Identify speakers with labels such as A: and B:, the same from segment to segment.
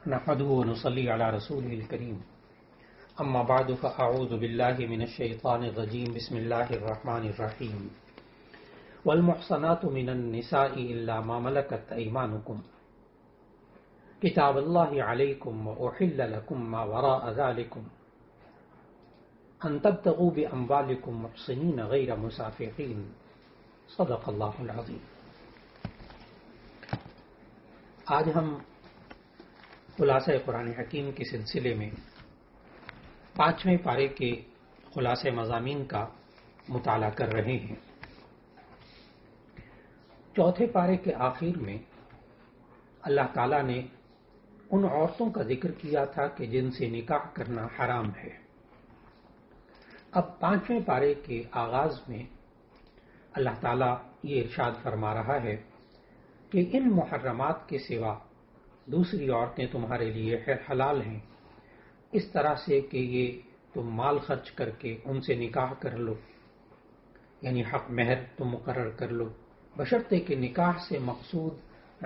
A: نحمده ونصلي على رسوله الكريم اما بعد فاعوذ بالله من الشيطان الرجيم بسم الله الرحمن الرحيم والمحصنات من النساء الا ما ملكت ايمانكم كتاب الله عليكم واحل لكم ما وراء ذلكم ان تبتغوا باموالكم محصنين غير مسافحين صدق اللہ العظیم۔ آج ہم خلاصہ قرآن حکیم کے سلسلے میں 5ویں پارے کے خلاصہ مضامین کا مطالعہ کر رہے ہیں۔ چوتھے پارے کے آخر میں اللہ تعالیٰ نے ان عورتوں کا ذکر کیا تھا کہ جن سے نکاح کرنا حرام ہے۔ اب 5ویں پارے کے آغاز میں اللہ تعالیٰ یہ ارشاد فرما رہا ہے کہ ان محرمات کے سوا دوسری عورتیں تمہارے لیے حلال ہیں، اس طرح سے کہ یہ تم مال خرچ کر کے ان سے نکاح کر لو، یعنی حق مہر تم مقرر کر لو، بشرطے کہ نکاح سے مقصود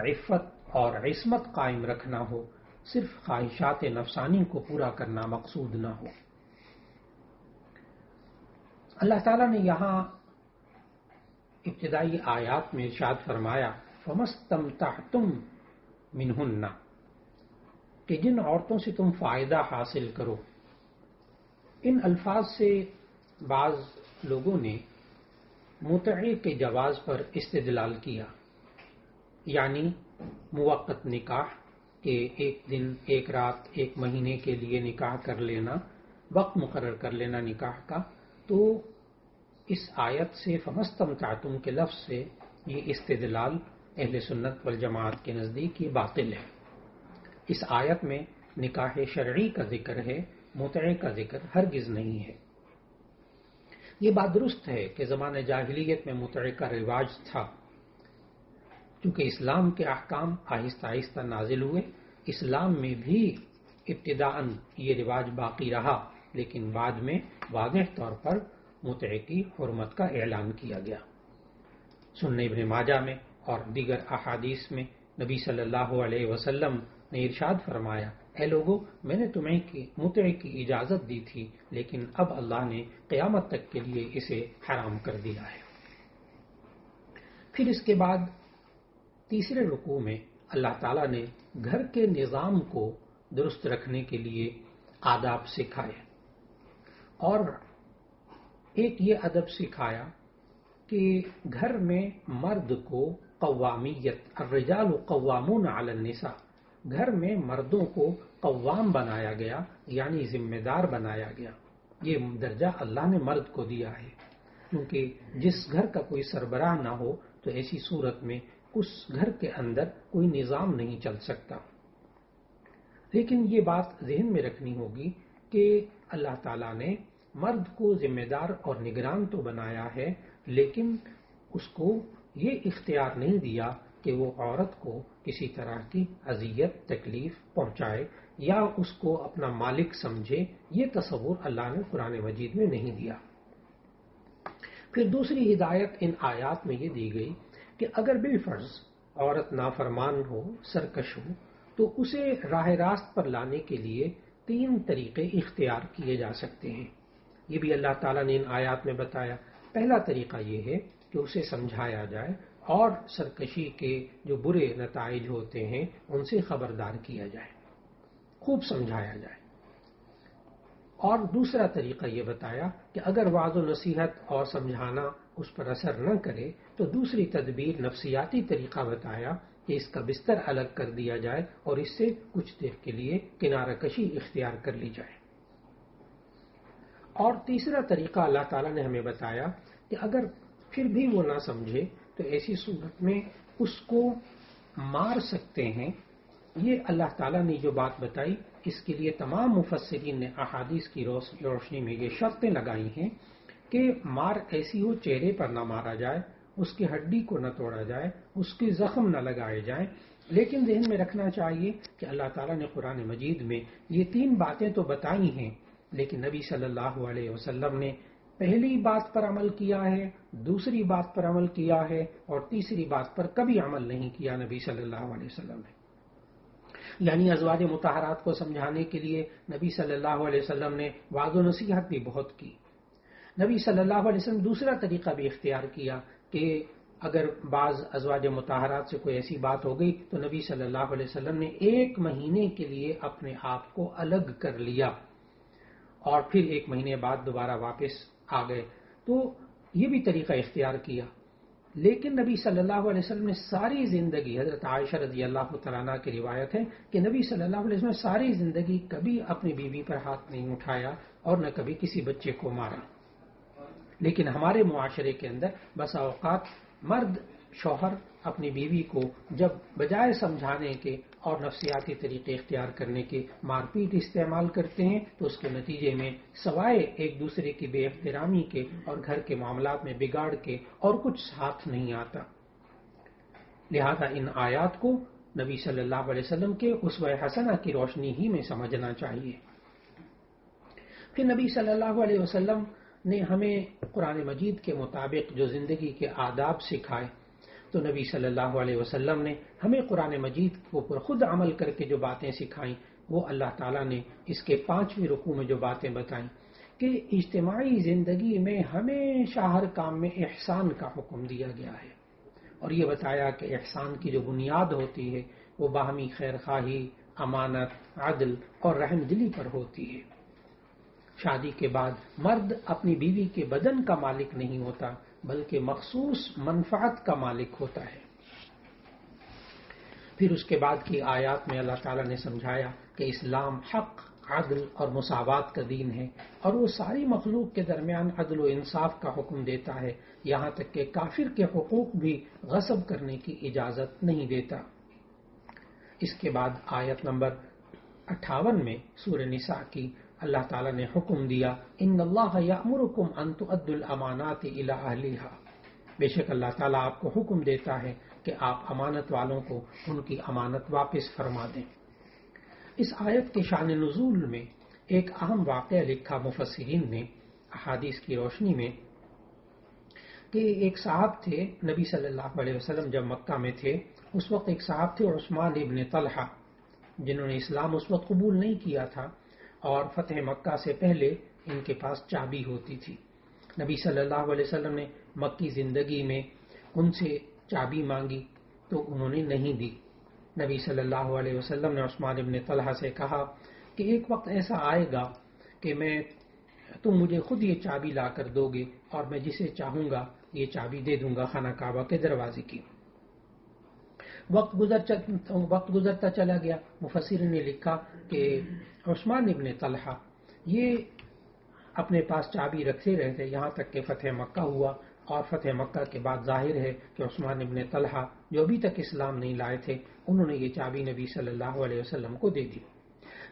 A: عفت اور عصمت قائم رکھنا ہو، صرف خواہشات نفسانی کو پورا کرنا مقصود نہ ہو۔ اللہ تعالیٰ نے یہاں ابتدائی آیات میں ارشاد فرمایا فَمَسْتَمْتَعْتُمْ مِنْهُنَّ کہ جن عورتوں سے تم فائدہ حاصل کرو۔ ان الفاظ سے بعض لوگوں نے متعے کے جواز پر استدلال کیا، یعنی موقت نکاح کہ ایک دن، ایک رات، ایک مہینے کے لیے نکاح کر لینا، وقت مقرر کر لینا نکاح کا۔ تو اس آیت سے فَمَسْتَمْتَعْتُمْ کے لفظ سے یہ استدلال اہل سنت والجماعت کے نزدیک یہ باطل ہے۔ اس آیت میں نکاح شرعی کا ذکر ہے، متعے کا ذکر ہرگز نہیں ہے۔ یہ بات درست ہے کہ زمانہ جاہلیت میں متعے کا رواج تھا، چونکہ اسلام کے احکام آہستہ آہستہ نازل ہوئے، اسلام میں بھی ابتداءً یہ رواج باقی رہا، لیکن بعد میں واضح طور پر متعے کی حرمت کا اعلان کیا گیا۔ سنن ابن ماجہ میں اور دیگر احادیث میں نبی صلی اللہ علیہ وسلم نے ارشاد فرمایا، اے لوگو، میں نے تمہیں متعے کی اجازت دی تھی، لیکن اب اللہ نے قیامت تک کے لیے اسے حرام کر دیا ہے۔ پھر اس کے بعد تیسرے رکوع میں اللہ تعالیٰ نے گھر کے نظام کو درست رکھنے کے لیے آداب سکھائے، اور ایک یہ ادب سکھایا کہ گھر میں مرد کو قوامیت، الرجال قوامون علی النساء، گھر میں مردوں کو قوام بنایا گیا، یعنی ذمہ دار بنایا گیا۔ یہ درجہ اللہ نے مرد کو دیا ہے، کیونکہ جس گھر کا کوئی سربراہ نہ ہو تو ایسی صورت میں اس گھر کے اندر کوئی نظام نہیں چل سکتا۔ لیکن یہ بات ذہن میں رکھنی ہوگی کہ اللہ تعالیٰ نے مرد کو ذمہ دار اور نگران تو بنایا ہے، لیکن اس کو یہ اختیار نہیں دیا کہ وہ عورت کو کسی طرح کی اذیت، تکلیف پہنچائے یا اس کو اپنا مالک سمجھے۔ یہ تصور اللہ نے قرآن مجید میں نہیں دیا۔ پھر دوسری ہدایت ان آیات میں یہ دی گئی کہ اگر بالفرض عورت نافرمان ہو، سرکش ہو، تو اسے راہ راست پر لانے کے لیے 3 طریقے اختیار کیے جا سکتے ہیں۔ یہ بھی اللہ تعالیٰ نے ان آیات میں بتایا۔ پہلا طریقہ یہ ہے کہ اسے سمجھایا جائے اور سرکشی کے جو برے نتائج ہوتے ہیں ان سے خبردار کیا جائے، خوب سمجھایا جائے۔ اور دوسرا طریقہ یہ بتایا کہ اگر وعظ و نصیحت اور سمجھانا اس پر اثر نہ کرے تو دوسری تدبیر، نفسیاتی طریقہ بتایا کہ اس کا بستر الگ کر دیا جائے اور اس سے کچھ دیر کے لیے کنارہ کشی اختیار کر لی جائے۔ اور تیسرا طریقہ اللہ تعالیٰ نے ہمیں بتایا کہ اگر پھر بھی وہ نہ سمجھے تو ایسی صورت میں اس کو مار سکتے ہیں۔ یہ اللہ تعالیٰ نے جو بات بتائی، اس کے لیے تمام مفسرین نے احادیث کی روشنی میں یہ شرطیں لگائی ہیں کہ مار ایسی ہو چہرے پر نہ مارا جائے، اس کی ہڈی کو نہ توڑا جائے، اس کے زخم نہ لگائے جائیں۔ لیکن ذہن میں رکھنا چاہیے کہ اللہ تعالیٰ نے قرآن مجید میں یہ 3 باتیں تو بتائی ہیں، لیکن نبی صلی اللہ علیہ وسلم نے پہلی بات پر عمل کیا ہے، دوسری بات پر عمل کیا ہے، اور تیسری بات پر کبھی عمل نہیں کیا نبی صلی اللہ علیہ وسلم نے۔ یعنی ازواج مطہرات کو سمجھانے کے لیے نبی صلی اللہ علیہ وسلم نے وعظ و نصیحت بھی بہت کی. نبی صلی اللہ علیہ وسلم دوسرا طریقہ بھی اختیار کیا کہ اگر بعض ازواج مطہرات سے کوئی ایسی بات ہو گئی تو نبی صلی اللہ علیہ وسلم نے 1 مہینے کے لیے اپنے آپ کو الگ کر لیا اور پھر 1 مہینے بعد دوبارہ واپس آ گئے. تو یہ بھی طریقہ اختیار کیا. لیکن نبی صلی اللہ علیہ وسلم نے ساری زندگی، حضرت عائشہ رضی اللہ تعالیٰ عنہ کی روایت ہے کہ نبی صلی اللہ علیہ وسلم نے ساری زندگی کبھی اپنی بیوی پر ہاتھ نہیں اٹھایا اور نہ کبھی کسی بچے کو مارا. لیکن ہمارے معاشرے کے اندر بس اوقات مرد شوہر اپنی بیوی کو جب بجائے سمجھانے کے اور نفسیاتی طریقے اختیار کرنے کے مار پیٹ استعمال کرتے ہیں تو اس کے نتیجے میں سوائے ایک دوسرے کی بے احترامی کے اور گھر کے معاملات میں بگاڑ کے اور کچھ ساتھ نہیں آتا. لہذا ان آیات کو نبی صلی اللہ علیہ وسلم کے اسوہ حسنہ کی روشنی ہی میں سمجھنا چاہیے. پھر نبی صلی اللہ علیہ وسلم نے ہمیں قرآن مجید کے مطابق جو زندگی کے آداب سکھائے تو نبی صلی اللہ علیہ وسلم نے ہمیں قرآن مجید کے اوپر خود عمل کر کے جو باتیں سکھائیں وہ اللہ تعالیٰ نے اس کے 5ویں رکوع میں جو باتیں بتائیں کہ اجتماعی زندگی میں ہمیشہ ہر کام میں احسان کا حکم دیا گیا ہے اور یہ بتایا کہ احسان کی جو بنیاد ہوتی ہے وہ باہمی خیر خواہی، امانت، عدل اور رحم دلی پر ہوتی ہے. شادی کے بعد مرد اپنی بیوی کے بدن کا مالک نہیں ہوتا بلکہ مخصوص منفعت کا مالک ہوتا ہے. پھر اس کے بعد کی آیات میں اللہ تعالیٰ نے سمجھایا کہ اسلام حق، عدل اور مساوات کا دین ہے اور وہ ساری مخلوق کے درمیان عدل و انصاف کا حکم دیتا ہے، یہاں تک کہ کافر کے حقوق بھی غصب کرنے کی اجازت نہیں دیتا. اس کے بعد آیت نمبر 58 میں سورہ نساء کی اللہ تعالیٰ نے حکم دیا ان اللہ یأمرکم ان تؤدوا الامانات الی اہلہا، بے شک اللہ تعالیٰ آپ کو حکم دیتا ہے کہ آپ امانت والوں کو ان کی امانت واپس فرما دیں. اس آیت کے شان نزول میں ایک اہم واقعہ لکھا مفسرین نے احادیث کی روشنی میں کہ ایک صاحب تھے نبی صلی اللہ علیہ وسلم جب مکہ میں تھے اس وقت ایک صاحب تھے عثمان ابن طلحہ جنہوں نے اسلام اس وقت قبول نہیں کیا تھا اور فتح مکہ سے پہلے ان کے پاس چابی ہوتی تھی. نبی صلی اللہ علیہ وسلم نے مکی زندگی میں ان سے چابی مانگی تو انہوں نے نہیں دی. نبی صلی اللہ علیہ وسلم نے عثمان ابن طلحہ سے کہا کہ ایک وقت ایسا آئے گا کہ تم مجھے خود یہ چابی لا کر دو گے اور میں جسے چاہوں گا یہ چابی دے دوں گا خانہ کعبہ کے دروازے کی. وقت گزرتا چلا گیا. مفسرین نے لکھا کہ عثمان ابن طلحہ یہ اپنے پاس چابی رکھتے رہتے یہاں تک کہ فتح مکہ ہوا اور فتح مکہ کے بعد ظاہر ہے کہ عثمان ابن طلحہ جو ابھی تک اسلام نہیں لائے تھے انہوں نے یہ چابی نبی صلی اللہ علیہ وسلم کو دے دی.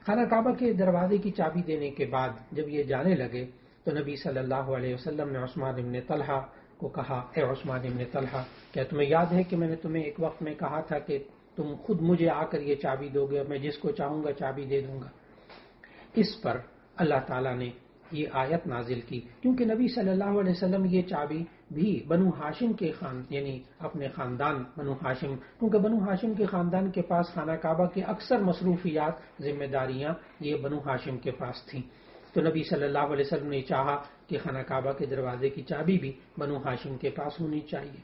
A: خانہ کعبہ کے دروازے کی چابی دینے کے بعد جب یہ جانے لگے تو نبی صلی اللہ علیہ وسلم نے عثمان ابن طلحہ کو کہا اے عثمان ابن طلحہ کیا تمہیں یاد ہے کہ میں نے تمہیں ایک وقت میں کہا تھا کہ تم خود مجھے آ کر یہ چابی دو گے اور میں جس کو چاہوں گا چابی دے دوں گا. اس پر اللہ تعالیٰ نے یہ آیت نازل کی کیونکہ نبی صلی اللہ علیہ وسلم یہ چابی بھی بنو ہاشم کے یعنی اپنے خاندان بنو ہاشم کیونکہ بنو ہاشم کے خاندان کے پاس خانہ کعبہ کے اکثر مصروفیات ذمہ داریاں یہ بنو ہاشم کے پاس تھیں تو نبی صلی اللہ علیہ وسلم نے چاہا کہ خانہ کعبہ کے دروازے کی چابی بھی بنو ہاشم کے پاس ہونی چاہیے.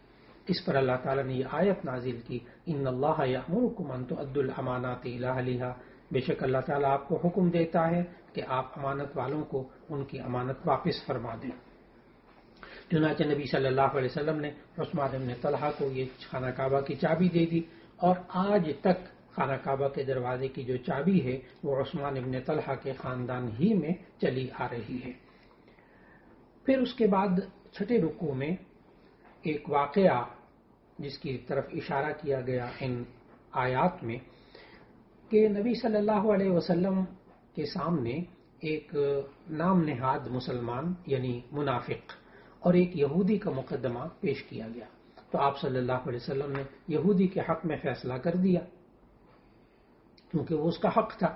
A: اس پر اللہ تعالیٰ نے یہ آیت نازل کی ان اللہ یأمرکم ان تؤدوا الامانات الی اہلہا، بے شک اللہ تعالیٰ آپ کو حکم دیتا ہے کہ آپ امانت والوں کو ان کی امانت واپس فرما دیں. چنانچہ نبی صلی اللہ علیہ وسلم نے عثمان بن طلحہ کو یہ خانہ کعبہ کی چابی دے دی اور آج تک خانہ کعبہ کے دروازے کی جو چابی ہے وہ عثمان بن طلحہ کے خاندان ہی میں چلی آ رہی ہے. پھر اس کے بعد 6 رکوع میں ایک واقعہ جس کی طرف اشارہ کیا گیا ان آیات میں کہ نبی صلی اللہ علیہ وسلم کے سامنے ایک نام نہاد مسلمان یعنی منافق اور ایک یہودی کا مقدمہ پیش کیا گیا تو آپ صلی اللہ علیہ وسلم نے یہودی کے حق میں فیصلہ کر دیا کیونکہ وہ اس کا حق تھا.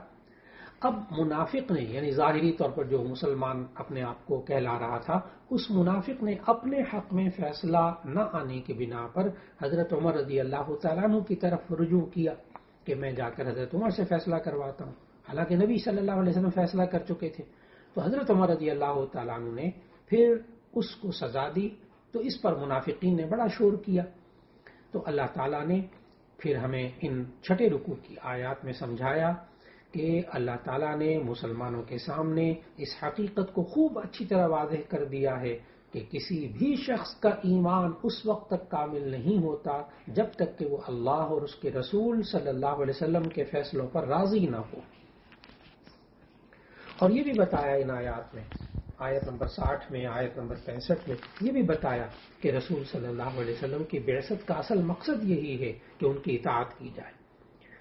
A: اب منافق نے یعنی ظاہری طور پر جو مسلمان اپنے آپ کو کہلا رہا تھا اس منافق نے اپنے حق میں فیصلہ نہ آنے کی بنا پر حضرت عمر رضی اللہ تعالیٰ عنہ کی طرف رجوع کیا کہ میں جا کر حضرت عمر سے فیصلہ کرواتا ہوں، حالانکہ نبی صلی اللہ علیہ وسلم فیصلہ کر چکے تھے۔ تو حضرت عمر رضی اللہ تعالیٰ عنہ نے پھر اس کو سزا دی، تو اس پر منافقین نے بڑا شور کیا۔ تو اللہ تعالیٰ نے پھر ہمیں ان چھٹے رکوع کی آیات میں سمجھایا کہ اللہ تعالیٰ نے مسلمانوں کے سامنے اس حقیقت کو خوب اچھی طرح واضح کر دیا ہے کہ کسی بھی شخص کا ایمان اس وقت تک کامل نہیں ہوتا جب تک کہ وہ اللہ اور اس کے رسول صلی اللہ علیہ وسلم کے فیصلوں پر راضی نہ ہو۔ اور یہ بھی بتایا ان آیات میں، آیت نمبر 60 میں، آیت نمبر 65 میں یہ بھی بتایا کہ رسول صلی اللہ علیہ وسلم کی بعثت کا اصل مقصد یہی ہے کہ ان کی اطاعت کی جائے،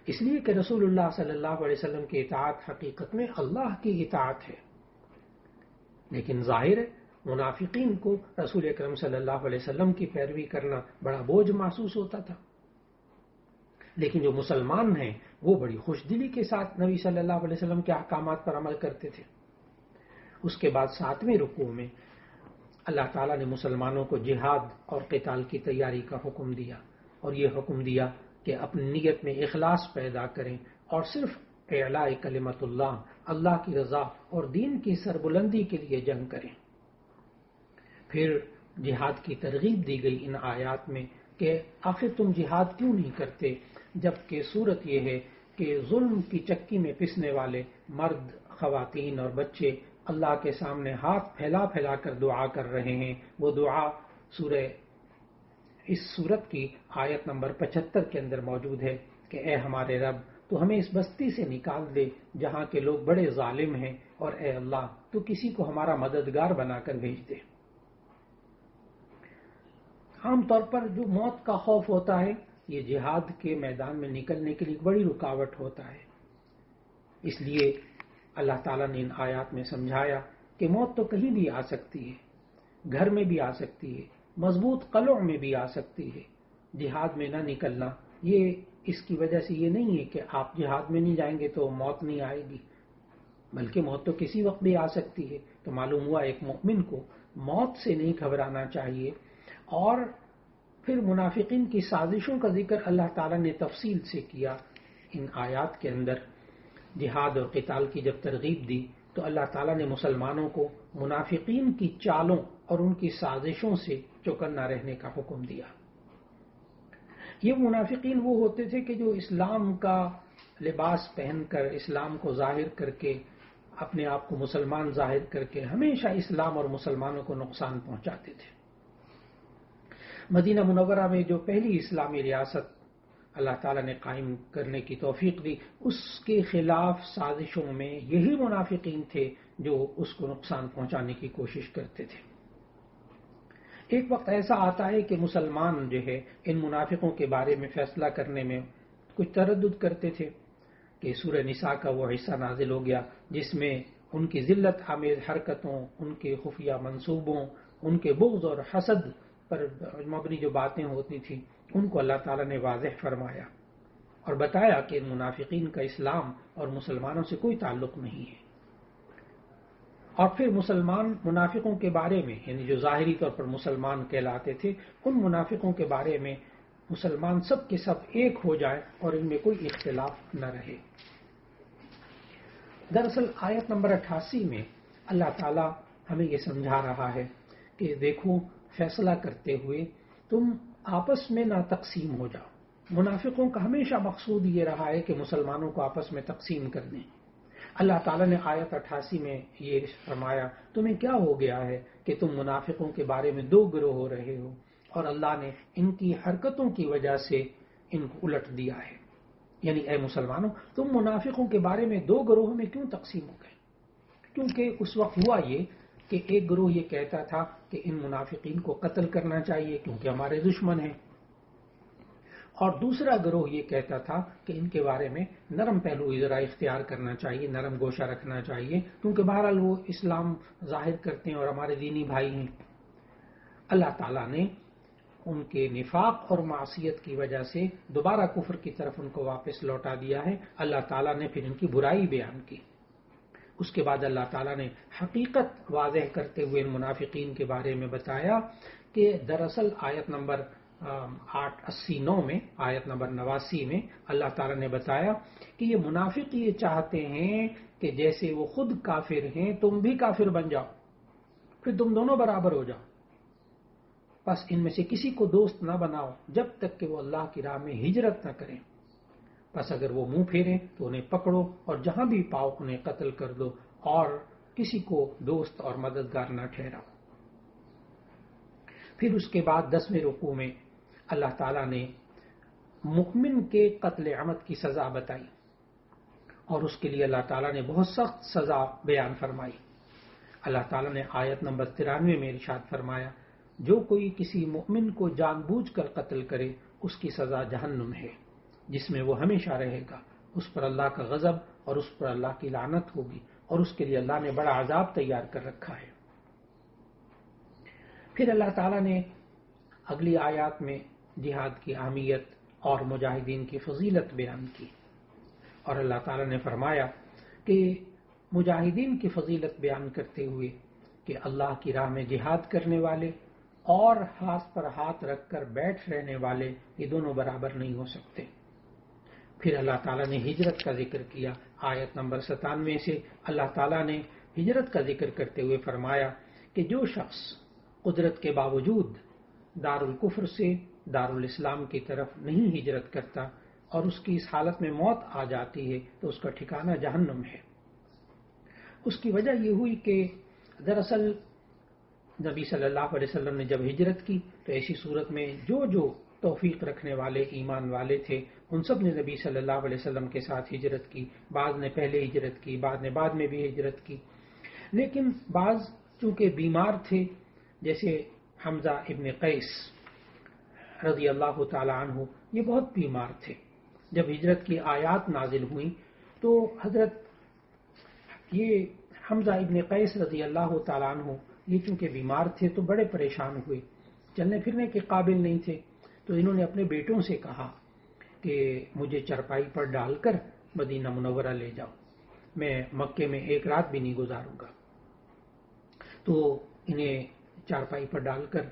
A: اس لیے کہ رسول اللہ صلی اللہ علیہ وسلم کی اطاعت حقیقت میں اللہ کی اطاعت ہے۔ لیکن ظاہر ہے منافقین کو رسول اکرم صلی اللہ علیہ وسلم کی پیروی کرنا بڑا بوجھ محسوس ہوتا تھا، لیکن جو مسلمان ہیں وہ بڑی خوش دلی کے ساتھ نبی صلی اللہ علیہ وسلم کے احکامات پر عمل کرتے تھے۔ اس کے بعد 7ویں رکوع میں اللہ تعالیٰ نے مسلمانوں کو جہاد اور قتال کی تیاری کا حکم دیا، اور یہ حکم دیا کہ اپنی نیت میں اخلاص پیدا کریں اور صرف اعلاء کلمت اللہ، اللہ کی رضا اور دین کی سربلندی کے لیے جنگ کریں۔ پھر جہاد کی ترغیب دی گئی ان آیات میں کہ آخر تم جہاد کیوں نہیں کرتے، جبکہ صورت یہ ہے کہ ظلم کی چکی میں پسنے والے مرد، خواتین اور بچے اللہ کے سامنے ہاتھ پھیلا پھیلا کر دعا کر رہے ہیں۔ وہ دعا اس سورت کی آیت نمبر 75 کے اندر موجود ہے کہ اے ہمارے رب، تو ہمیں اس بستی سے نکال دے جہاں کے لوگ بڑے ظالم ہیں، اور اے اللہ تو کسی کو ہمارا مددگار بنا کر بھیج دے۔ عام طور پر جو موت کا خوف ہوتا ہے یہ جہاد کے میدان میں نکلنے کے لیے بڑی رکاوٹ ہوتا ہے، اس لیے اللہ تعالیٰ نے ان آیات میں سمجھایا کہ موت تو کہیں بھی آ سکتی ہے، گھر میں بھی آ سکتی ہے، مضبوط قلعوں میں بھی آ سکتی ہے۔ جہاد میں نہ نکلنا یہ اس کی وجہ سے یہ نہیں ہے کہ آپ جہاد میں نہیں جائیں گے تو موت نہیں آئے گی، بلکہ موت تو کسی وقت بھی آ سکتی ہے۔ تو معلوم ہوا ایک مومن کو موت سے نہیں گھبرانا چاہیے۔ اور پھر منافقین کی سازشوں کا ذکر اللہ تعالیٰ نے تفصیل سے کیا ان آیات کے اندر۔ جہاد اور قتال کی جب ترغیب دی تو اللہ تعالیٰ نے مسلمانوں کو منافقین کی چالوں اور ان کی سازشوں سے چوکنا رہنے کا حکم دیا۔ یہ منافقین وہ ہوتے تھے کہ جو اسلام کا لباس پہن کر، اسلام کو ظاہر کر کے، اپنے آپ کو مسلمان ظاہر کر کے ہمیشہ اسلام اور مسلمانوں کو نقصان پہنچاتے تھے۔ مدینہ منورہ میں جو پہلی اسلامی ریاست اللہ تعالیٰ نے قائم کرنے کی توفیق دی، اس کے خلاف سازشوں میں یہی منافقین تھے جو اس کو نقصان پہنچانے کی کوشش کرتے تھے۔ ایک وقت ایسا آتا ہے کہ مسلمان جو ہے ان منافقوں کے بارے میں فیصلہ کرنے میں کچھ تردد کرتے تھے کہ سورہ نساء کا وہ حصہ نازل ہو گیا جس میں ان کی ذلت آمیز حرکتوں، ان کے خفیہ منصوبوں، ان کے بغض اور حسد پر مبنی جو باتیں ہوتی تھیں ان کو اللہ تعالیٰ نے واضح فرمایا اور بتایا کہ ان منافقین کا اسلام اور مسلمانوں سے کوئی تعلق نہیں ہے۔ اور پھر مسلمان منافقوں کے بارے میں، یعنی جو ظاہری طور پر مسلمان کہلاتے تھے، ان منافقوں کے بارے میں مسلمان سب کے سب ایک ہو جائے اور ان میں کوئی اختلاف نہ رہے۔ دراصل آیت نمبر 88 میں اللہ تعالیٰ ہمیں یہ سمجھا رہا ہے کہ دیکھو فیصلہ کرتے ہوئے تم آپس میں نہ تقسیم ہو جاؤ۔ منافقوں کا ہمیشہ مقصود یہ رہا ہے کہ مسلمانوں کو آپس میں تقسیم کر دیں۔ اللہ تعالیٰ نے آیت 88 میں یہ فرمایا تمہیں کیا ہو گیا ہے کہ تم منافقوں کے بارے میں دو گروہ ہو رہے ہو، اور اللہ نے ان کی حرکتوں کی وجہ سے ان کو الٹ دیا ہے۔ یعنی اے مسلمانوں تم منافقوں کے بارے میں دو گروہوں میں کیوں تقسیم ہو گئے؟ کیونکہ اس وقت ہوا یہ کہ ایک گروہ یہ کہتا تھا کہ ان منافقین کو قتل کرنا چاہیے کیونکہ ہمارے دشمن ہیں، اور دوسرا گروہ یہ کہتا تھا کہ ان کے بارے میں نرم پہلو ذرا اختیار کرنا چاہیے، نرم گوشہ رکھنا چاہیے، کیونکہ بہرحال وہ اسلام ظاہر کرتے ہیں اور ہمارے دینی بھائی ہیں۔ اللہ تعالیٰ نے ان کے نفاق اور معصیت کی وجہ سے دوبارہ کفر کی طرف ان کو واپس لوٹا دیا ہے۔ اللہ تعالیٰ نے پھر ان کی برائی بیان کی۔ اس کے بعد اللہ تعالیٰ نے حقیقت واضح کرتے ہوئے ان منافقین کے بارے میں بتایا کہ دراصل آیت نمبر 889 میں آیت نمبر 89 میں اللہ تعالیٰ نے بتایا کہ یہ منافق یہ چاہتے ہیں کہ جیسے وہ خود کافر ہیں تم بھی کافر بن جاؤ، پھر تم دونوں برابر ہو جاؤ، بس ان میں سے کسی کو دوست نہ بناؤ جب تک کہ وہ اللہ کی راہ میں ہجرت نہ کریں، بس اگر وہ منہ پھیریں تو انہیں پکڑو اور جہاں بھی پاؤ انہیں قتل کر دو اور کسی کو دوست اور مددگار نہ ٹھہراؤ۔ پھر اس کے بعد 10ویں رکوع میں اللہ تعالیٰ نے مؤمن کے قتل عمد کی سزا بتائی اور اس کے لیے اللہ تعالیٰ نے بہت سخت سزا بیان فرمائی۔ اللہ تعالیٰ نے آیت نمبر 93 میں ارشاد فرمایا، جو کوئی کسی مؤمن کو جان بوجھ کر قتل کرے اس کی سزا جہنم ہے جس میں وہ ہمیشہ رہے گا، اس پر اللہ کا غضب اور اس پر اللہ کی لعنت ہوگی اور اس کے لیے اللہ نے بڑا عذاب تیار کر رکھا ہے۔ پھر اللہ تعالیٰ نے اگلی آیات میں جہاد کی اہمیت اور مجاہدین کی فضیلت بیان کی، اور اللہ تعالیٰ نے فرمایا کہ مجاہدین کی فضیلت بیان کرتے ہوئے کہ اللہ کی راہ میں جہاد کرنے والے اور ہاتھ پر ہاتھ رکھ کر بیٹھ رہنے والے یہ دونوں برابر نہیں ہو سکتے۔ پھر اللہ تعالیٰ نے ہجرت کا ذکر کیا، آیت نمبر 97 سے اللہ تعالیٰ نے ہجرت کا ذکر کرتے ہوئے فرمایا کہ جو شخص قدرت کے باوجود دار الکفر سے دار الاسلام کی طرف نہیں ہجرت کرتا اور اس کی اس حالت میں موت آ جاتی ہے تو اس کا ٹھکانہ جہنم ہے۔ اس کی وجہ یہ ہوئی کہ دراصل نبی صلی اللہ علیہ وسلم نے جب ہجرت کی تو ایسی صورت میں جو توفیق رکھنے والے ایمان والے تھے ان سب نے نبی صلی اللہ علیہ وسلم کے ساتھ ہجرت کی، بعض نے پہلے ہجرت کی، بعد میں بھی ہجرت کی، لیکن بعض چونکہ بیمار تھے جیسے حمزہ ابن قیس رضی اللہ تعالی عنہ، یہ بہت بیمار تھے۔ جب ہجرت کی آیات نازل ہوئیں تو حضرت یہ حمزہ ابن قیس رضی اللہ تعالی عنہ یہ چونکہ بیمار تھے تو بڑے پریشان ہوئے، چلنے پھرنے کے قابل نہیں تھے، تو انہوں نے اپنے بیٹوں سے کہا کہ مجھے چرپائی پر ڈال کر مدینہ منورہ لے جاؤ، میں مکے میں ایک رات بھی نہیں گزاروں گا۔ تو انہیں چارپائی پر ڈال کر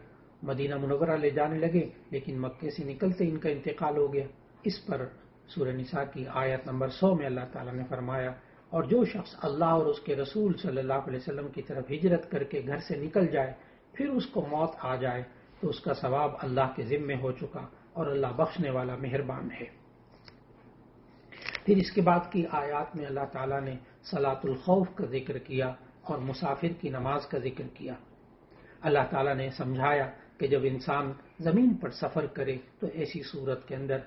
A: مدینہ منورہ لے جانے لگے، لیکن مکے سے نکلتے ان کا انتقال ہو گیا۔ اس پر سورہ نساء کی آیت نمبر 100 میں اللہ تعالیٰ نے فرمایا، اور جو شخص اللہ اور اس کے رسول صلی اللہ علیہ وسلم کی طرف ہجرت کر کے گھر سے نکل جائے پھر اس کو موت آ جائے تو اس کا ثواب اللہ کے ذمے ہو چکا اور اللہ بخشنے والا مہربان ہے۔ پھر اس کے بعد کی آیات میں اللہ تعالیٰ نے صلاۃ الخوف کا ذکر کیا اور مسافر کی نماز کا ذکر کیا۔ اللہ تعالیٰ نے سمجھایا کہ جب انسان زمین پر سفر کرے تو ایسی صورت کے اندر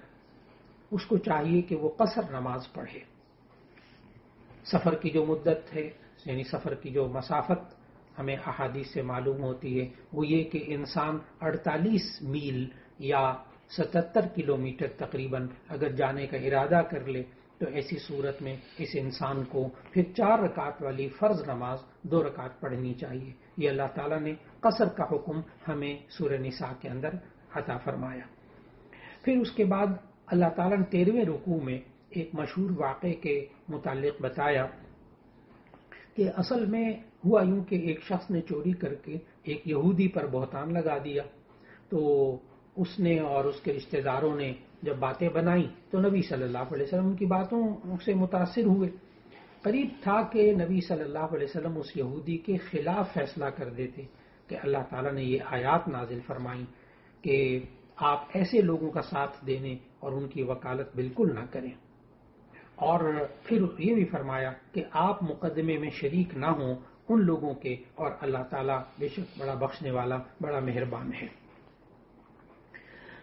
A: اس کو چاہیے کہ وہ قصر نماز پڑھے۔ سفر کی جو مدت ہے یعنی سفر کی جو مسافت ہمیں احادیث سے معلوم ہوتی ہے وہ یہ کہ انسان 48 میل یا 77 کلومیٹر تقریباً اگر جانے کا ارادہ کر لے تو ایسی صورت میں اس انسان کو پھر 4 رکعت والی فرض نماز 2 رکعت پڑھنی چاہیے۔ یہ اللہ تعالیٰ نے قصر کا حکم ہمیں سورہ نساء کے اندر عطا فرمایا۔ پھر اس کے بعد اللہ تعالیٰ نے 13ویں رکوع میں ایک مشہور واقعے کے متعلق بتایا کہ اصل میں ہوا یوں کہ ایک شخص نے چوری کر کے ایک یہودی پر بہتان لگا دیا، تو اس نے اور اس کے رشتہ داروں نے جب باتیں بنائیں تو نبی صلی اللہ علیہ وسلم کی باتوں سے متاثر ہوئے۔ قریب تھا کہ نبی صلی اللہ علیہ وسلم اس یہودی کے خلاف فیصلہ کر دیتے کہ اللہ تعالیٰ نے یہ آیات نازل فرمائیں کہ آپ ایسے لوگوں کا ساتھ دینے اور ان کی وکالت بالکل نہ کریں، اور پھر یہ بھی فرمایا کہ آپ مقدمے میں شریک نہ ہوں ان لوگوں کے، اور اللہ تعالیٰ بے شک بڑا بخشنے والا بڑا مہربان ہے۔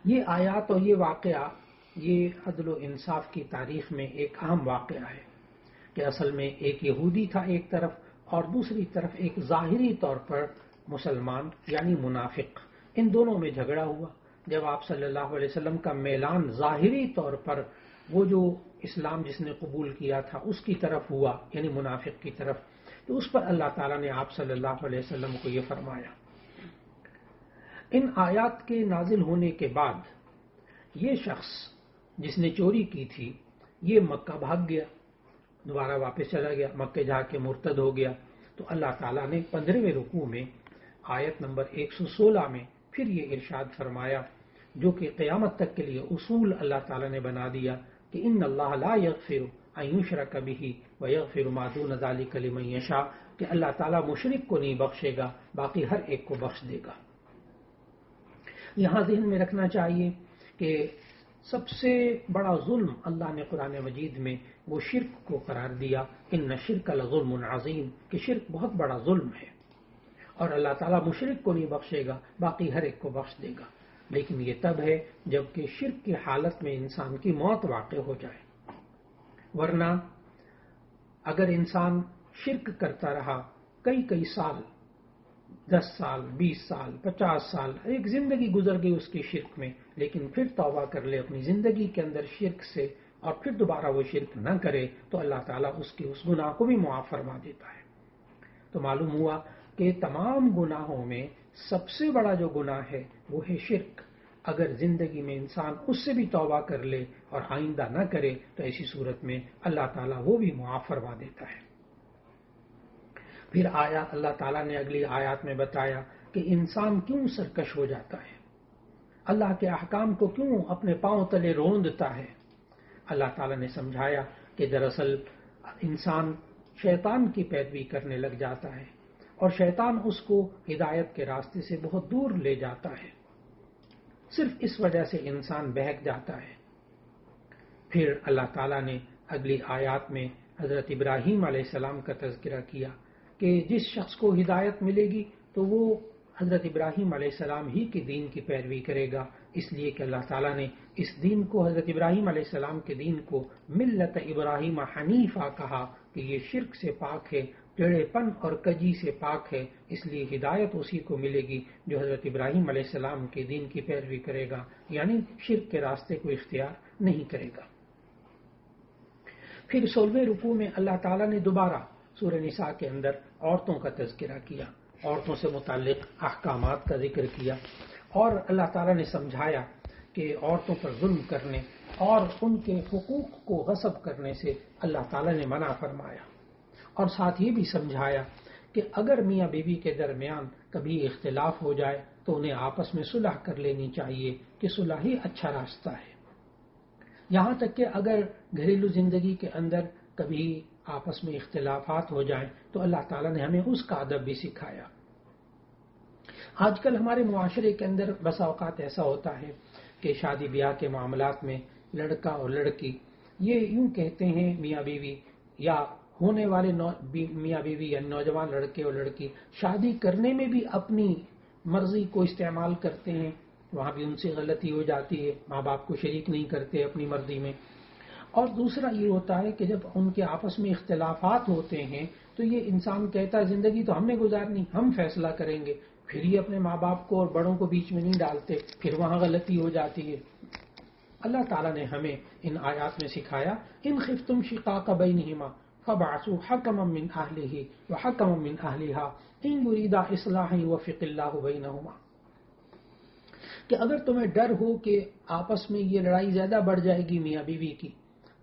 A: یہ آیات اور یہ واقعہ یہ عدل و انصاف کی تاریخ میں ایک اہم واقعہ ہے کہ اصل میں ایک یہودی تھا ایک طرف اور دوسری طرف ایک ظاہری طور پر مسلمان یعنی منافق، ان دونوں میں جھگڑا ہوا۔ جب آپ صلی اللہ علیہ وسلم کا میلان ظاہری طور پر وہ جو اسلام جس نے قبول کیا تھا اس کی طرف ہوا یعنی منافق کی طرف، تو اس پر اللہ تعالیٰ نے آپ صلی اللہ علیہ وسلم کو یہ فرمایا۔ ان آیات کے نازل ہونے کے بعد یہ شخص جس نے چوری کی تھی یہ مکہ بھاگ گیا، دوبارہ واپس چلا گیا، مکہ جا کے مرتد ہو گیا۔ تو اللہ تعالیٰ نے 15ویں رکوع میں آیت نمبر 116 میں پھر یہ ارشاد فرمایا، جو کہ قیامت تک کے لیے اصول اللہ تعالیٰ نے بنا دیا کہ ان اللہ لا یغفر ان یشرک بہ ویغفر ما دون ذلک لمن یشاء، کہ اللہ تعالیٰ مشرک کو نہیں بخشے گا، باقی ہر ایک کو بخش دے گا۔ یہاں ذہن میں رکھنا چاہیے کہ سب سے بڑا ظلم اللہ نے قرآن مجید میں وہ شرک کو قرار دیا، ان شرک لظلم عظیم، کہ شرک بہت بڑا ظلم ہے اور اللہ تعالیٰ مشرک کو نہیں بخشے گا، باقی ہر ایک کو بخش دے گا۔ لیکن یہ تب ہے جب کہ شرک کی حالت میں انسان کی موت واقع ہو جائے، ورنہ اگر انسان شرک کرتا رہا کئی سال، 10 سال، 20 سال، 50 سال، ایک زندگی گزر گئی اس کی شرک میں، لیکن پھر توبہ کر لے اپنی زندگی کے اندر شرک سے اور پھر دوبارہ وہ شرک نہ کرے تو اللہ تعالیٰ اس کی اس گناہ کو بھی معاف فرما دیتا ہے۔ تو معلوم ہوا کہ تمام گناہوں میں سب سے بڑا جو گناہ ہے وہ ہے شرک۔ اگر زندگی میں انسان اس سے بھی توبہ کر لے اور آئندہ نہ کرے تو ایسی صورت میں اللہ تعالیٰ وہ بھی معاف فرما دیتا ہے۔ پھر اللہ تعالیٰ نے اگلی آیات میں بتایا کہ انسان کیوں سرکش ہو جاتا ہے، اللہ کے احکام کو کیوں اپنے پاؤں تلے روندتا ہے۔ اللہ تعالیٰ نے سمجھایا کہ دراصل انسان شیطان کی پیروی کرنے لگ جاتا ہے اور شیطان اس کو ہدایت کے راستے سے بہت دور لے جاتا ہے، صرف اس وجہ سے انسان بہک جاتا ہے۔ پھر اللہ تعالیٰ نے اگلی آیات میں حضرت ابراہیم علیہ السلام کا تذکرہ کیا کہ جس شخص کو ہدایت ملے گی تو وہ حضرت ابراہیم علیہ السلام ہی کے دین کی پیروی کرے گا، اس لیے کہ اللہ تعالیٰ نے اس دین کو، حضرت ابراہیم علیہ السلام کے دین کو ملت ابراہیم حنیفہ کہا کہ یہ شرک سے پاک ہے، ٹیڑھے پن اور کجی سے پاک ہے، اس لیے ہدایت اسی کو ملے گی جو حضرت ابراہیم علیہ السلام کے دین کی پیروی کرے گا، یعنی شرک کے راستے کو اختیار نہیں کرے گا۔ پھر 16ویں رکوع میں اللہ تعالیٰ نے دوبارہ سورہ نساء کے اندر عورتوں کا تذکرہ کیا، عورتوں سے متعلق احکامات کا ذکر کیا، اور اللہ تعالیٰ نے سمجھایا کہ عورتوں پر ظلم کرنے اور ان کے حقوق کو غصب کرنے سے اللہ تعالیٰ نے منع فرمایا، اور ساتھ یہ بھی سمجھایا کہ اگر میاں بیوی کے درمیان کبھی اختلاف ہو جائے تو انہیں آپس میں صلح کر لینی چاہیے کہ صلح ہی اچھا راستہ ہے۔ یہاں تک کہ اگر گھریلو زندگی کے اندر کبھی آپس میں اختلافات ہو جائیں تو اللہ تعالیٰ نے ہمیں اس کا ادب بھی سکھایا۔ آج کل ہمارے معاشرے کے اندر بس اوقات ایسا ہوتا ہے کہ شادی بیاہ کے معاملات میں لڑکا اور لڑکی یہ یوں کہتے ہیں، میاں بیوی یا ہونے والے میاں بیوی یا نوجوان لڑکے اور لڑکی شادی کرنے میں بھی اپنی مرضی کو استعمال کرتے ہیں، وہاں بھی ان سے غلطی ہو جاتی ہے، ماں باپ کو شریک نہیں کرتے اپنی مرضی میں۔ اور دوسرا یہ ہوتا ہے کہ جب ان کے آپس میں اختلافات ہوتے ہیں تو یہ انسان کہتا ہے زندگی تو ہم نے گزارنی، ہم فیصلہ کریں گے، پھر یہ اپنے ماں باپ کو اور بڑوں کو بیچ میں نہیں ڈالتے، پھر وہاں غلطی ہو جاتی ہے۔ اللہ تعالیٰ نے ہمیں ان آیات میں سکھایا، ان خفتم شقاق بینہما فبعثوا حکما من اہلہ وحکما من اہلہا ان یریدا اصلاحا یوفق اللہ بینہما، کہ اگر تمہیں ڈر ہو کہ آپس میں یہ لڑائی زیادہ بڑھ جائے گی میاں بیوی کی،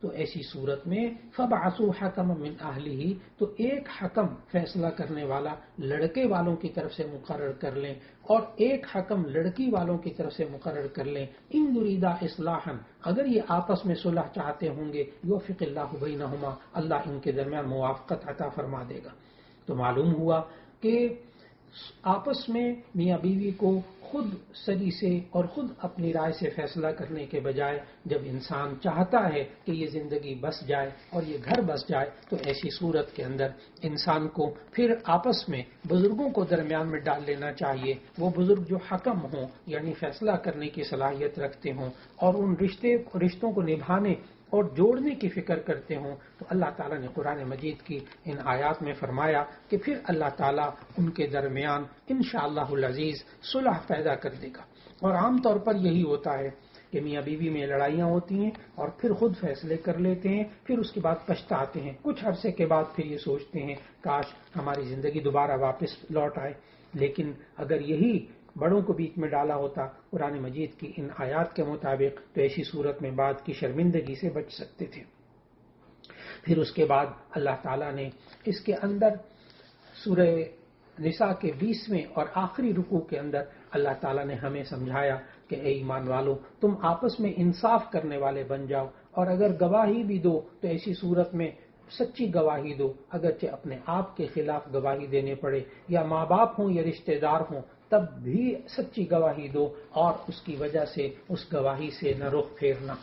A: تو ایسی صورت میں فبعثوا حکما من اہلہ، تو ایک حکم فیصلہ کرنے والا لڑکے والوں کی طرف سے مقرر کر لیں اور ایک حکم لڑکی والوں کی طرف سے مقرر کر لیں، ان یریدا اصلاحا، اگر یہ آپس میں صلح چاہتے ہوں گے، یوفق اللہ بینہما، اللہ ان کے درمیان موافقت عطا فرما دے گا۔ تو معلوم ہوا کہ آپس میں میاں بیوی کو خود سری سے اور خود اپنی رائے سے فیصلہ کرنے کے بجائے جب انسان چاہتا ہے کہ یہ زندگی بس جائے اور یہ گھر بس جائے تو ایسی صورت کے اندر انسان کو پھر آپس میں بزرگوں کو درمیان میں ڈال لینا چاہیے، وہ بزرگ جو حکم ہوں یعنی فیصلہ کرنے کی صلاحیت رکھتے ہوں اور ان رشتوں کو نبھانے اور جوڑنے کی فکر کرتے ہوں۔ تو اللہ تعالیٰ نے قرآن مجید کی ان آیات میں فرمایا کہ پھر اللہ تعالیٰ ان کے درمیان انشاءاللہ العزیز صلح پیدا کر دے گا۔ اور عام طور پر یہی ہوتا ہے کہ میاں بیوی میں لڑائیاں ہوتی ہیں اور پھر خود فیصلے کر لیتے ہیں، پھر اس کے بعد پچھتاتے ہیں، کچھ عرصے کے بعد پھر یہ سوچتے ہیں کاش ہماری زندگی دوبارہ واپس لوٹ آئے۔ لیکن اگر یہی بڑوں کو بیچ میں ڈالا ہوتا قرآن مجید کی ان آیات کے مطابق تو ایسی صورت میں بعد کی شرمندگی سے بچ سکتے تھے۔ پھر اس کے بعد اللہ تعالیٰ نے اس کے اندر سورہ نساء کے 20ویں اور آخری رکوع کے اندر اللہ تعالیٰ نے ہمیں سمجھایا کہ اے ایمان والو تم آپس میں انصاف کرنے والے بن جاؤ، اور اگر گواہی بھی دو تو ایسی صورت میں سچی گواہی دو، اگرچہ اپنے آپ کے خلاف گواہی دینے پڑے، یا ماں باپ ہوں یا رشتہ دار ہوں تب بھی سچی گواہی دو، اور اس کی وجہ سے اس گواہی سے نہ رخ پھیرنا۔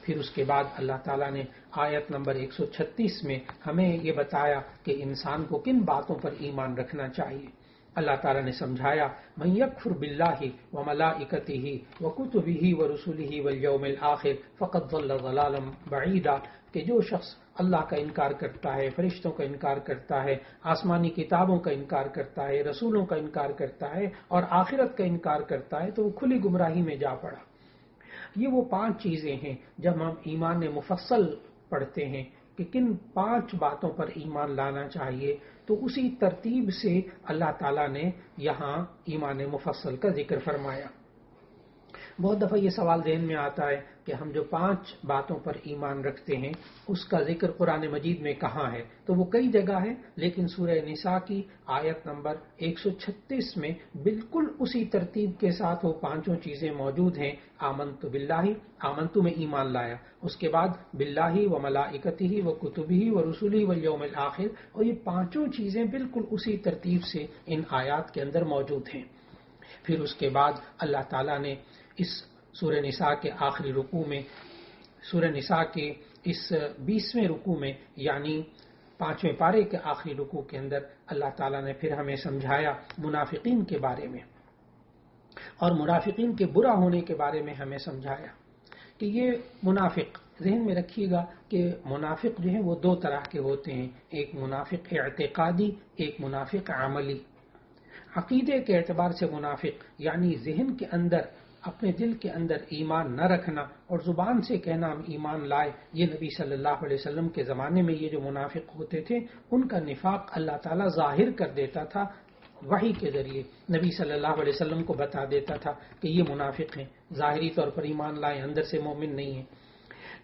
A: پھر اس کے بعد اللہ تعالیٰ نے آیت نمبر 136 میں ہمیں یہ بتایا کہ انسان کو کن باتوں پر ایمان رکھنا چاہیے۔ اللہ تعالیٰ نے سمجھایا من یکفر باللہ وملائکتہ وکتبہ ورسلہ والیوم الآخر فقد ضل ضلالا بعیدا، کہ جو شخص اللہ کا انکار کرتا ہے، فرشتوں کا انکار کرتا ہے، آسمانی کتابوں کا انکار کرتا ہے، رسولوں کا انکار کرتا ہے اور آخرت کا انکار کرتا ہے تو وہ کھلی گمراہی میں جا پڑا۔ یہ وہ 5 چیزیں ہیں جب ہم ایمان مفصل پڑھتے ہیں کہ کن 5 باتوں پر ایمان لانا چاہیے، تو اسی ترتیب سے اللہ تعالیٰ نے یہاں ایمان مفصل کا ذکر فرمایا۔ بہت دفعہ یہ سوال ذہن میں آتا ہے کہ ہم جو 5 باتوں پر ایمان رکھتے ہیں اس کا ذکر قرآن مجید میں کہاں ہے؟ تو وہ کئی جگہ ہے، لیکن سورہ نساء کی آیت نمبر 136 میں بالکل اسی ترتیب کے ساتھ وہ 5 چیزیں موجود ہیں۔ آمنت باللہ، آمنت میں ایمان لایا، اس کے بعد باللہ و ملائکتہ و کتبہ و رسلہ والیوم الآخر، اور یہ 5 چیزیں بالکل اسی ترتیب سے ان آیات کے اندر موجود ہیں۔ پھر اس کے بعد اللہ تعالیٰ نے اس سورہ نساء کے آخری رکوع میں، سورہ نساء کے اس 20ویں رکوع میں یعنی 5ویں پارے کے آخری رکوع کے اندر اللہ تعالیٰ نے پھر ہمیں سمجھایا منافقین کے بارے میں، اور منافقین کے برا ہونے کے بارے میں ہمیں سمجھایا کہ یہ منافق، ذہن میں رکھیے گا کہ منافق جو ہیں وہ 2 طرح کے ہوتے ہیں، ایک منافق اعتقادی، ایک منافق عملی۔ عقیدے کے اعتبار سے منافق یعنی ذہن کے اندر، اپنے دل کے اندر ایمان نہ رکھنا اور زبان سے کہنا ہم ایمان لائے، یہ نبی صلی اللہ علیہ وسلم کے زمانے میں یہ جو منافق ہوتے تھے ان کا نفاق اللہ تعالیٰ ظاہر کر دیتا تھا، وحی کے ذریعے نبی صلی اللہ علیہ وسلم کو بتا دیتا تھا کہ یہ منافق ہیں، ظاہری طور پر ایمان لائے، اندر سے مومن نہیں ہیں۔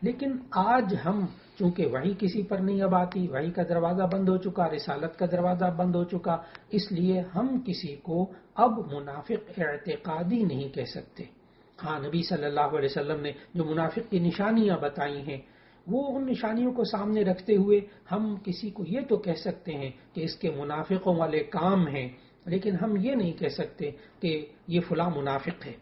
A: لیکن آج ہم چونکہ وحی کسی پر نہیں اب آتی، وحی کا دروازہ بند ہو چکا، رسالت کا دروازہ بند ہو چکا، اس لیے ہم کسی کو اب منافق اعتقادی نہیں کہہ سکتے۔ ہاں، نبی صلی اللہ علیہ وسلم نے جو منافق کی نشانیاں بتائی ہیں وہ ان نشانیوں کو سامنے رکھتے ہوئے ہم کسی کو یہ تو کہہ سکتے ہیں کہ اس کے منافقوں والے کام ہیں، لیکن ہم یہ نہیں کہہ سکتے کہ یہ فلاں منافق ہے۔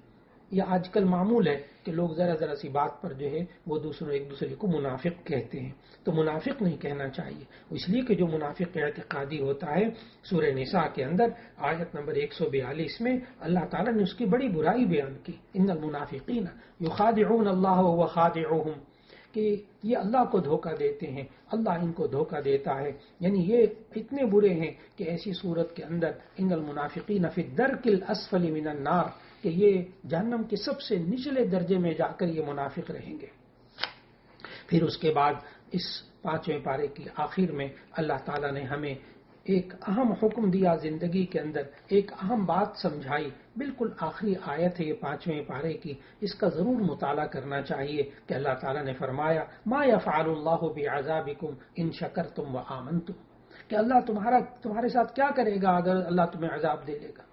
A: یہ آج کل معمول ہے کہ لوگ ذرا سی بات پر جو ہے وہ ایک دوسرے کو منافق کہتے ہیں، تو منافق نہیں کہنا چاہیے، اس لیے کہ جو منافق اعتقادی ہوتا ہے سورہ نساء کے اندر آیت نمبر 142 میں اللہ تعالیٰ نے اس کی بڑی برائی بیان کی، ان المنافقین یخادعون اللہ وهو خادعهم، کہ یہ اللہ کو دھوکہ دیتے ہیں، اللہ ان کو دھوکہ دیتا ہے، یعنی یہ اتنے برے ہیں کہ ایسی صورت کے اندر ان المنافقین فی الدرک الاسفل من النار، کہ یہ جہنم کے سب سے نچلے درجے میں جا کر یہ منافق رہیں گے۔ پھر اس کے بعد اس 5ویں پارے کی آخر میں اللہ تعالیٰ نے ہمیں ایک اہم حکم دیا، زندگی کے اندر ایک اہم بات سمجھائی، بالکل آخری آیت ہے یہ 5ویں پارے کی، اس کا ضرور مطالعہ کرنا چاہیے کہ اللہ تعالیٰ نے فرمایا ما یفعل اللہ بعذابکم ان شکرتم وآمنتم، کہ اللہ تمہارے ساتھ کیا کرے گا اگر اللہ تمہیں عذاب دے لے گا،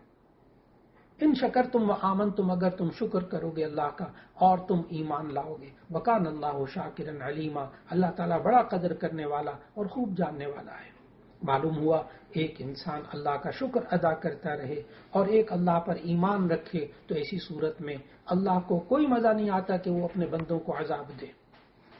A: ان شکرتم وآمنتم، اگر تم شکر کرو گے اللہ کا اور تم ایمان لاؤ گے، وکان اللہ شاکرا علیما، اللہ تعالیٰ بڑا قدر کرنے والا اور خوب جاننے والا ہے۔ معلوم ہوا ایک انسان اللہ کا شکر ادا کرتا رہے اور ایک اللہ پر ایمان رکھے تو ایسی صورت میں اللہ کو کوئی مزہ نہیں آتا کہ وہ اپنے بندوں کو عذاب دے۔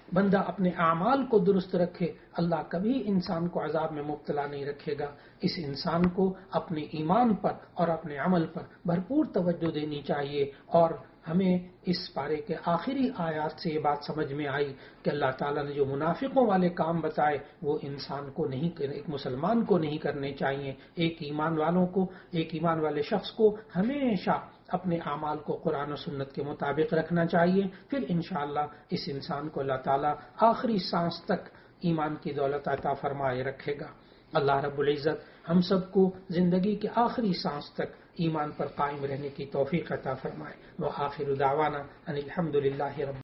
A: بندہ اپنے اعمال کو درست رکھے، اللہ کبھی انسان کو عذاب میں مبتلا نہیں رکھے گا۔ اس انسان کو اپنے ایمان پر اور اپنے عمل پر بھرپور توجہ دینی چاہیے، اور ہمیں اس پارے کے آخری آیات سے یہ بات سمجھ میں آئی کہ اللہ تعالیٰ نے جو منافقوں والے کام بتائے وہ انسان کو نہیں، ایک مسلمان کو نہیں کرنے چاہیے۔ ایک ایمان والے شخص کو ہمیشہ اپنے اعمال کو قرآن و سنت کے مطابق رکھنا چاہیے، پھر انشاءاللہ اس انسان کو اللہ تعالیٰ آخری سانس تک ایمان کی دولت عطا فرمائے رکھے گا۔ اللہ رب العزت ہم سب کو زندگی کے آخری سانس تک ایمان پر قائم رہنے کی توفیق عطا فرمائے۔ وآخر دعوانا ان الحمد للہ رب